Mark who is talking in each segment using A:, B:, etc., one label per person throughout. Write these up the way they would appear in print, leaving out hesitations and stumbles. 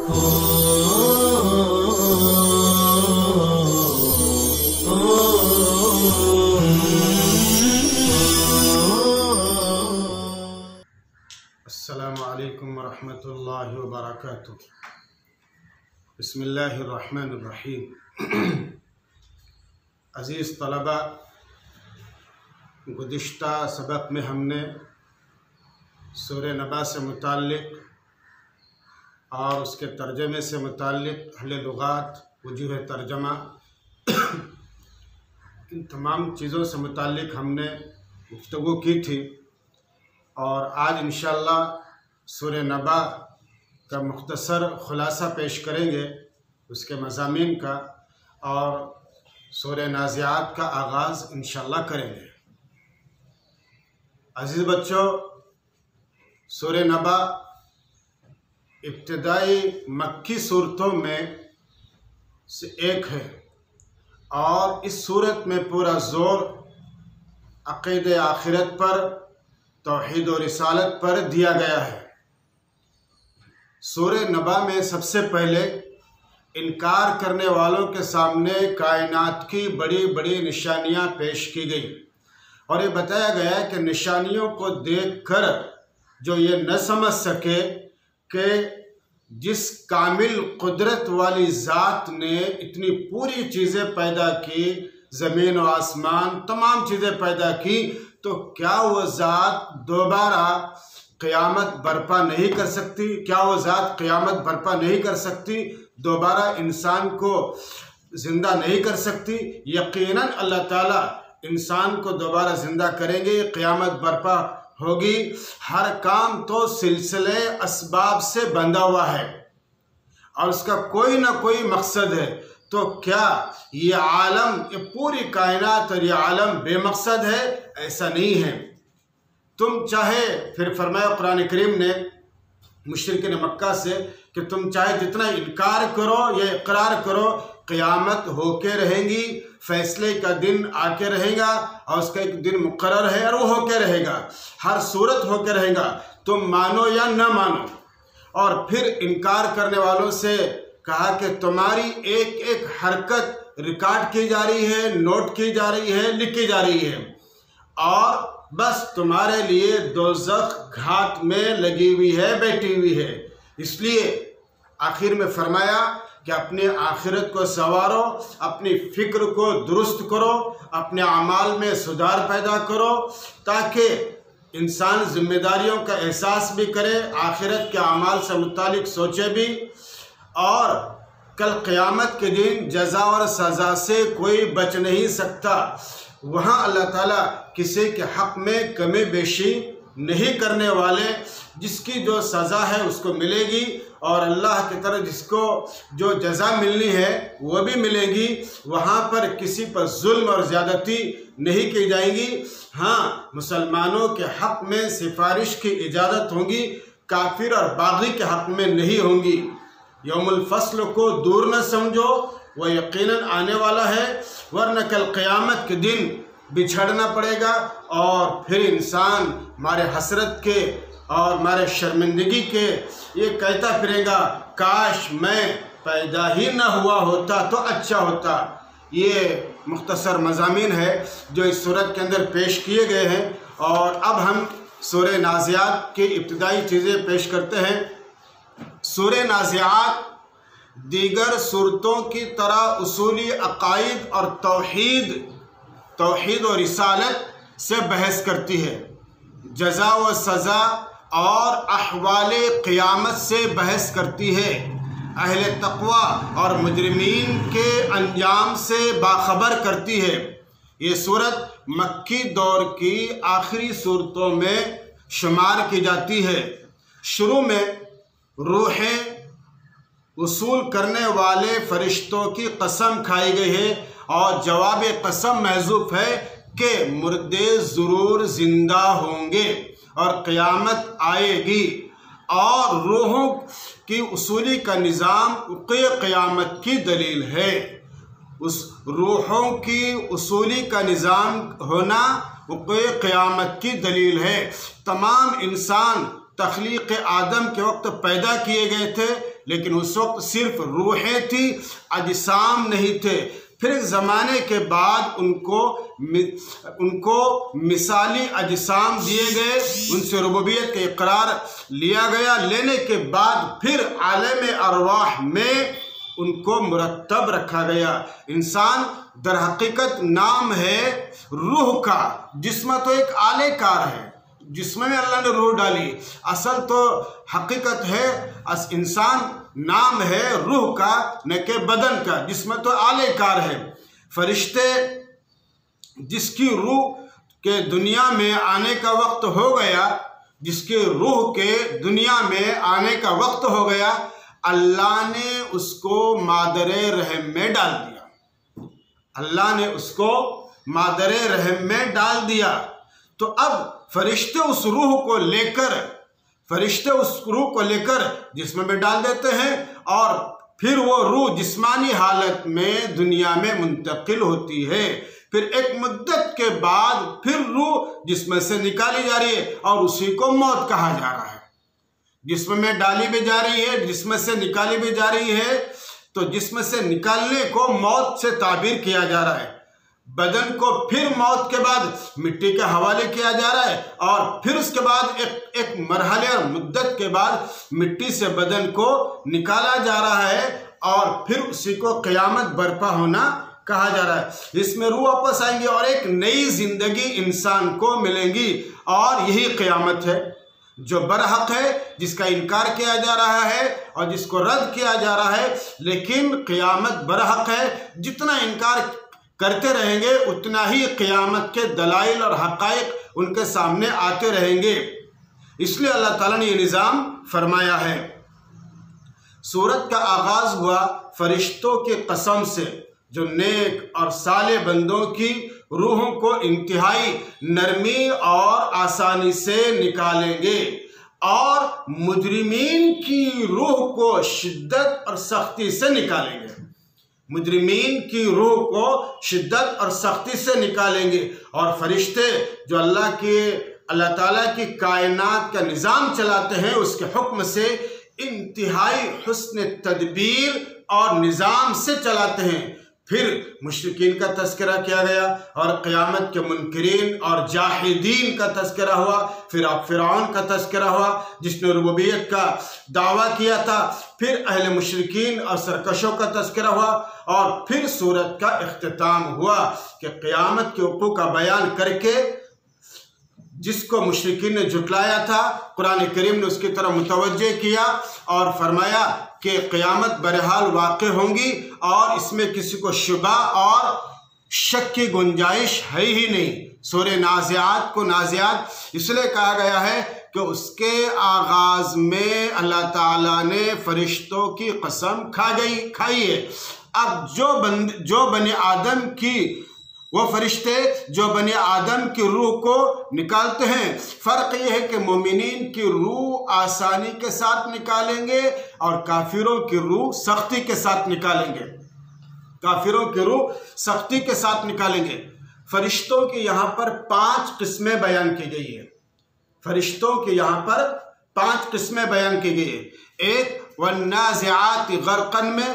A: السلام علیکم ورحمۃ اللہ وبرکاتہ۔ بسم اللہ الرحمن الرحیم۔ عزیز طلبہ، گزشتہ سبق میں ہم نے سورہ نبا سے متعلق اور اس کے ترجمے سے متعلق اہل لغات، وجوہ ترجمہ، ان تمام چیزوں سے متعلق ہم نے گفتگو کی تھی، اور آج انشاءاللہ سورہ نبا کا مختصر خلاصہ پیش کریں گے اس کے مضامین کا، اور سورہ نازعات کا آغاز انشاءاللہ کریں گے۔ عزیز بچوں، سورہ نبا ابتدائی مکی صورتوں میں سے ایک ہے، اور اس صورت میں پورا زور عقید آخرت پر، توحید و رسالت پر دیا گیا ہے۔ سورہ نبا میں سب سے پہلے انکار کرنے والوں کے سامنے کائنات کی بڑی بڑی نشانیاں پیش کی گئی، اور یہ بتایا گیا کہ نشانیوں کو دیکھ کر جو یہ نہ سمجھ سکے کہ جس کامل قدرت والی ذات نے اتنی پوری چیزیں پیدا کی، زمین و آسمان تمام چیزیں پیدا کی، تو کیا وہ ذات دوبارہ قیامت برپا نہیں کر سکتی؟ کیا وہ ذات قیامت برپا نہیں کر سکتی؟ دوبارہ انسان کو زندہ نہیں کر سکتی؟ یقیناً اللہ تعالیٰ انسان کو دوبارہ زندہ کریں گے، قیامت برپا ہوگی۔ ہر کام تو سلسلے اسباب سے بندھا ہوا ہے، اور اس کا کوئی نہ کوئی مقصد ہے۔ تو کیا یہ عالم، یہ پوری کائنات اور یہ عالم بے مقصد ہے؟ ایسا نہیں ہے۔ تم چاہے، پھر فرمایا قرآن کریم نے مشرکین مکہ سے کہ تم چاہے جتنا انکار کرو یا اقرار کرو، قیامت ہو کے رہیں گی، فیصلے کا دن آ کے رہے گا، اور اس کا ایک دن مقرر ہے اور وہ ہو کے رہے گا، ہر صورت ہو کے رہے گا، تم مانو یا نہ مانو۔ اور پھر انکار کرنے والوں سے کہا کہ تمہاری ایک ایک حرکت ریکارڈ کی جا رہی ہے، نوٹ کی جا رہی ہے، لکھی جا رہی ہے، اور بس تمہارے لیے دوزخ گھات میں لگی ہوئی ہے، بیٹھی ہوئی ہے۔ اس لیے آخر میں فرمایا کہ اپنی آخرت کو سنوارو، اپنی فکر کو درست کرو، اپنے اعمال میں سدھار پیدا کرو، تاکہ انسان ذمہ داریوں کا احساس بھی کرے، آخرت کے اعمال سے متعلق سوچے بھی، اور کل قیامت کے دن جزا اور سزا سے کوئی بچ نہیں سکتا۔ وہاں اللہ تعالیٰ کسی کے حق میں کمی بیشی نہیں کرنے والے، جس کی جو سزا ہے اس کو ملے گی، اور اللہ کی طرف جس کو جو جزا ملنی ہے وہ بھی ملے گی۔ وہاں پر کسی پر ظلم اور زیادتی نہیں کی جائے گی۔ ہاں، مسلمانوں کے حق میں سفارش کی اجازت ہوگی، کافر اور باغی کے حق میں نہیں ہوں گی۔ یوم الفصل کو دور نہ سمجھو، وہ یقیناً آنے والا ہے، ورنہ کل قیامت کے دن بچھڑنا پڑے گا، اور پھر انسان ہمارے حسرت کے اور ہمارے شرمندگی کے یہ کہتا پھرے گا، کاش میں پیدا ہی نہ ہوا ہوتا تو اچھا ہوتا۔ یہ مختصر مضامین ہے جو اس سورت کے اندر پیش کیے گئے ہیں، اور اب ہم سورہ نازعات کی ابتدائی چیزیں پیش کرتے ہیں۔ سورہ نازعات دیگر صورتوں کی طرح اصولی عقائد اور توحید و رسالت سے بحث کرتی ہے، جزا و سزا اور احوال قیامت سے بحث کرتی ہے، اہل تقوی اور مجرمین کے انجام سے باخبر کرتی ہے۔ یہ صورت مکی دور کی آخری صورتوں میں شمار کی جاتی ہے۔ شروع میں روحیں وصول کرنے والے فرشتوں کی قسم کھائی گئی ہے، اور جواب قسم محذوف ہے کہ مردے ضرور زندہ ہوں گے اور قیامت آئے گی، اور روحوں کی اصولی کا نظام قیامت کی دلیل ہے۔ اس روحوں کی اصولی کا نظام ہونا وقوع قیامت کی دلیل ہے۔ تمام انسان تخلیق آدم کے وقت پیدا کیے گئے تھے، لیکن اس وقت صرف روحیں تھی، اجسام نہیں تھے۔ پھر ایک زمانے کے بعد ان کو مثالی اجسام دیے گئے، ان سے ربوبیت کا اقرار لیا گیا۔ لینے کے بعد پھر عالم ارواح میں ان کو مرتب رکھا گیا۔ انسان در حقیقت نام ہے روح کا، جسم تو ایک آلے کار ہے، جسم میں اللہ نے روح ڈالی، اصل تو حقیقت ہے انسان نام ہے روح کا نہ کہ بدن کا، جسم تو آلے کار ہے۔ فرشتے جس کی روح کے دنیا میں آنے کا وقت ہو گیا، جس کے روح کے دنیا میں آنے کا وقت ہو گیا، اللہ نے اس کو مادر رحم میں ڈال دیا۔ اللہ نے اس کو مادر رحم میں ڈال دیا۔ تو اب فرشتے اس روح کو لے کر جسم میں ڈال دیتے ہیں، اور پھر وہ روح جسمانی حالت میں دنیا میں منتقل ہوتی ہے۔ پھر ایک مدت کے بعد پھر روح جسم سے نکالی جا رہی ہے، اور اسی کو موت کہا جا رہا ہے۔ جسم میں ڈالی بھی جا رہی ہے، جسم سے نکالی بھی جا رہی ہے، تو جسم سے نکالنے کو موت سے تعبیر کیا جا رہا ہے۔ بدن کو پھر موت کے بعد مٹی کے حوالے کیا جا رہا ہے، اور پھر اس کے بعد ایک مرحلے اور مدت کے بعد مٹی سے بدن کو نکالا جا رہا ہے، اور پھر اسی کو قیامت برپا ہونا کہا جا رہا ہے۔ اس میں روح واپس آئیں گی اور ایک نئی زندگی انسان کو ملیں گی، اور یہی قیامت ہے جو برحق ہے، جس کا انکار کیا جا رہا ہے اور جس کو رد کیا جا رہا ہے۔ لیکن قیامت برحق ہے، جتنا انکار کرتے رہیں گے اتنا ہی قیامت کے دلائل اور حقائق ان کے سامنے آتے رہیں گے۔ اس لیے اللہ تعالیٰ نے یہ نظام فرمایا ہے۔ سورت کا آغاز ہوا فرشتوں کی قسم سے، جو نیک اور صالح بندوں کی روحوں کو انتہائی نرمی اور آسانی سے نکالیں گے، اور مجرمین کی روح کو شدت اور سختی سے نکالیں گے۔ مجرمین کی روح کو شدت اور سختی سے نکالیں گے، اور فرشتے جو اللہ تعالیٰ کی کائنات کا نظام چلاتے ہیں، اس کے حکم سے انتہائی حسن تدبیر اور نظام سے چلاتے ہیں۔ پھر مشرکین کا تذکرہ کیا گیا، اور قیامت کے منکرین اور جاحدین کا تذکرہ ہوا۔ پھر فرعون کا تذکرہ ہوا جس نے ربوبیت کا دعویٰ کیا تھا۔ پھر اہل مشرکین اور سرکشوں کا تذکرہ ہوا، اور پھر سورت کا اختتام ہوا کہ قیامت کے وقوع کا بیان کر کے جس کو مشرکین نے جھٹلایا تھا، قرآن کریم نے اس کی طرف متوجہ کیا اور فرمایا کہ قیامت بہرحال واقع ہوں گی، اور اس میں کسی کو شبہ اور شک کی گنجائش ہے ہی نہیں۔ سورہ نازعات کو نازعات اس لیے کہا گیا ہے کہ اس کے آغاز میں اللہ تعالیٰ نے فرشتوں کی قسم کھائی ہے۔ اب جو بنی آدم کی وہ فرشتے جو بنی آدم کی روح کو نکالتے ہیں، فرق یہ ہے کہ مومنین کی روح آسانی کے ساتھ نکالیں گے، اور کافروں کی روح سختی کے ساتھ نکالیں گے۔ کافروں کی روح سختی کے ساتھ نکالیں گے۔ فرشتوں کی یہاں پر 5 قسمیں بیان کی گئی ہیں۔ فرشتوں کی یہاں پر 5 قسمیں بیان کی گئی ہیں۔ ایک والنازعات غرقا میں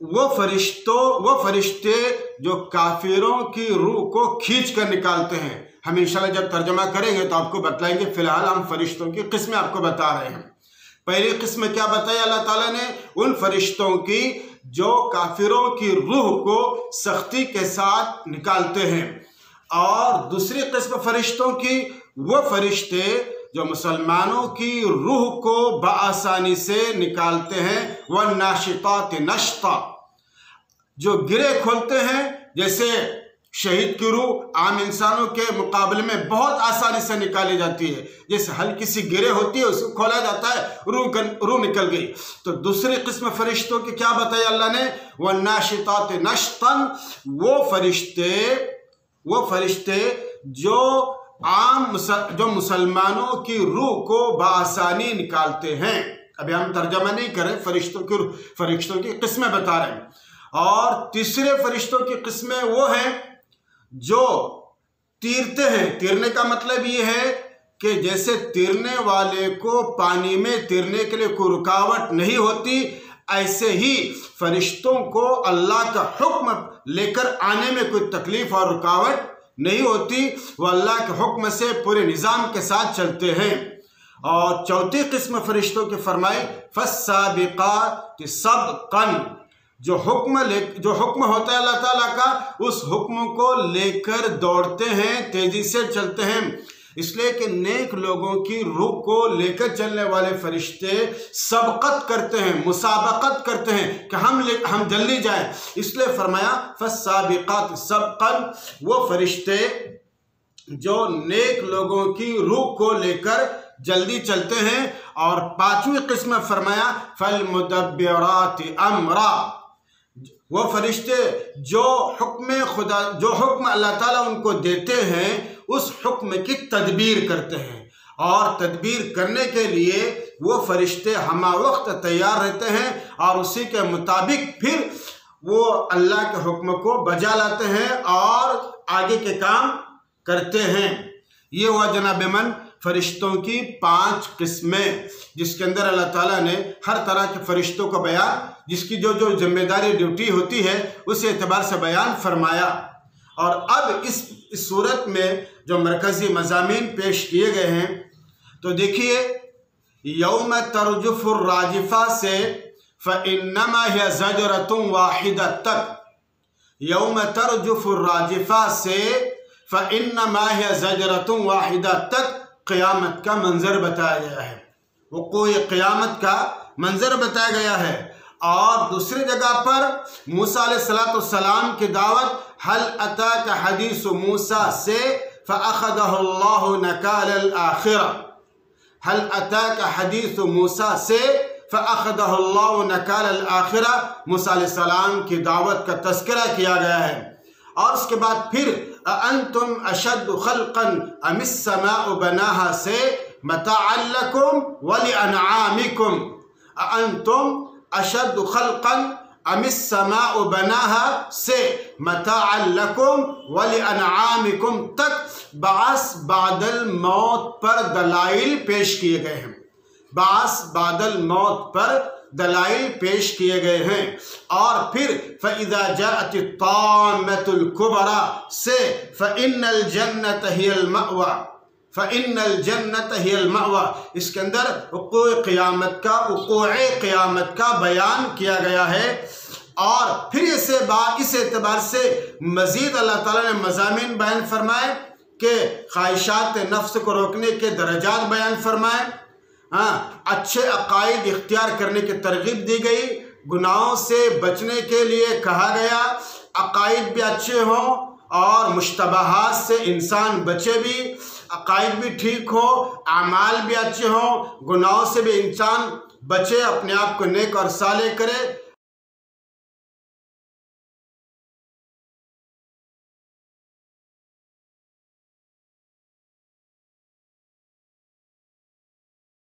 A: وہ فرشتے جو کافروں کی روح کو کھینچ کر نکالتے ہیں۔ ہم انشاءاللہ جب ترجمہ کریں گے تو آپ کو بتلائیں گے، فی الحال ہم فرشتوں کی قسمیں آپ کو بتا رہے ہیں۔ پہلی قسم کیا بتائی اللہ تعالیٰ نے؟ ان فرشتوں کی جو کافروں کی روح کو سختی کے ساتھ نکالتے ہیں۔ اور دوسری قسم فرشتوں کی وہ فرشتے جو مسلمانوں کی روح کو بآسانی سے نکالتے ہیں، والناشطات نشطا، جو گرے کھولتے ہیں۔ جیسے شہید کی روح عام انسانوں کے مقابلے میں بہت آسانی سے نکالی جاتی ہے، جیسے ہلکی سی گرے ہوتی ہے اس کو کھولا جاتا ہے، روح نکل گئی۔ تو دوسری قسم فرشتوں کی کیا بتائی اللہ نے؟ والناشطات نشطا، وہ فرشتے جو مسلمانوں کی روح کو بآسانی نکالتے ہیں۔ ابھی ہم ترجمہ نہیں کریں، فرشتوں کی قسمیں بتا رہے ہیں۔ اور تیسرے فرشتوں کی قسمیں وہ ہیں جو تیرتے ہیں۔ تیرنے کا مطلب یہ ہے کہ جیسے تیرنے والے کو پانی میں تیرنے کے لیے کوئی رکاوٹ نہیں ہوتی، ایسے ہی فرشتوں کو اللہ کا حکم لے کر آنے میں کوئی تکلیف اور رکاوٹ نہیں ہوتی، وہ اللہ کے حکم سے پورے نظام کے ساتھ چلتے ہیں۔ اور چوتھی قسم فرشتوں کی فرمائی فَالسَّابِقَاتِ سَبْقًا، جو حکم ہوتا ہے اللہ تعالیٰ کا، اس حکم کو لے کر دوڑتے ہیں، تیزی سے چلتے ہیں، اس لیے کہ نیک لوگوں کی روح کو لے کر چلنے والے فرشتے سبقت کرتے ہیں، مسابقت کرتے ہیں کہ ہم جلدی جائیں، اس لیے فرمایا فَالسَّابِقَاتِ سَبْقًا، وہ فرشتے جو نیک لوگوں کی روح کو لے کر جلدی چلتے ہیں۔ اور پانچویں قسم فرمایا فَالْمُدَبِّرَاتِ أَمْرًا، وہ فرشتے جو حکم اللہ تعالیٰ ان کو دیتے ہیں اس حکم کی تدبیر کرتے ہیں، اور تدبیر کرنے کے لیے وہ فرشتے ہمہ وقت تیار رہتے ہیں، اور اسی کے مطابق پھر وہ اللہ کے حکم کو بجا لاتے ہیں اور آگے کے کام کرتے ہیں۔ یہ ہوا جناب من فرشتوں کی 5 قسمیں، جس کے اندر اللہ تعالیٰ نے ہر طرح کے فرشتوں کا بیان، جس کی جو ذمہ داری ڈیوٹی ہوتی ہے اس اعتبار سے بیان فرمایا۔ اور اب اس صورت میں جو مرکزی مضامین پیش کیے گئے ہیں تو دیکھیے، یوم ترجف الراجفہ سے فَإِنَّمَا هِيَ زَجْرَةٌ وَاحِدَةٌ تک، یوم ترجف الراجفہ سے فَإِنَّمَا هِيَ زَجْرَةٌ وَاحِدَةٌ تک قیامت کا منظر بتایا گیا ہے، وقوع قیامت کا منظر بتایا گیا ہے۔ اور دوسری جگہ پر موسیٰ علیہ السلام کی دعوت حل اتاک حدیث موسیٰ سے فأخذہ اللہ نکال الآخرہ، حل اتاک حدیث موسیٰ سے فأخذہ اللہ نکال الآخرہ، موسیٰ علیہ السلام کی دعوت کا تذکرہ کیا گیا ہے۔ اور اس کے بعد پھر أَأَنْتُمْ أَشَدُّ خَلْقًا أَمِ السَّمَاءُ بَنَاهَا سے مَتَاعًا لَكُمْ وَلِأَنْعَامِكُمْ، أَأَنْتُمْ أَشَدُّ خَلْقًا أَمِ السَّمَاءُ بَنَاهَا سے مَتَاعًا لَكُمْ وَلِأَنْعَامِكُمْ تک بعث بعد الموت پر دلائل پیش کیے گئے ہیں، بعث بعد الموت پر دلائل پیش کیے گئے ہیں۔ اور پھر فَإِذَا جَاءَتِ الطَّامَّةُ الْكُبْرَى سے فَإِنَّ الْجَنَّةَ هِيَ الْمَأْوَى، فَإِنَّ الْجَنَّةَ هِيَ الْمَأْوَى، اس کے اندر وقوع قیامت کا بیان کیا گیا ہے۔ اور پھر اس اعتبار سے مزید اللہ تعالیٰ نے مضامین بیان فرمائے کہ خواہشات نفس کو روکنے کے درجات بیان فرمائے، اچھے عقائد اختیار کرنے کی ترغیب دی گئی، گناہوں سے بچنے کے لیے کہا گیا عقائد بھی اچھے ہوں اور مشتبہات سے انسان بچے بھی، عقائد بھی ٹھیک ہو، اعمال بھی اچھے ہوں، گناہوں سے بھی انسان بچے، اپنے آپ کو نیک اور صالح کرے۔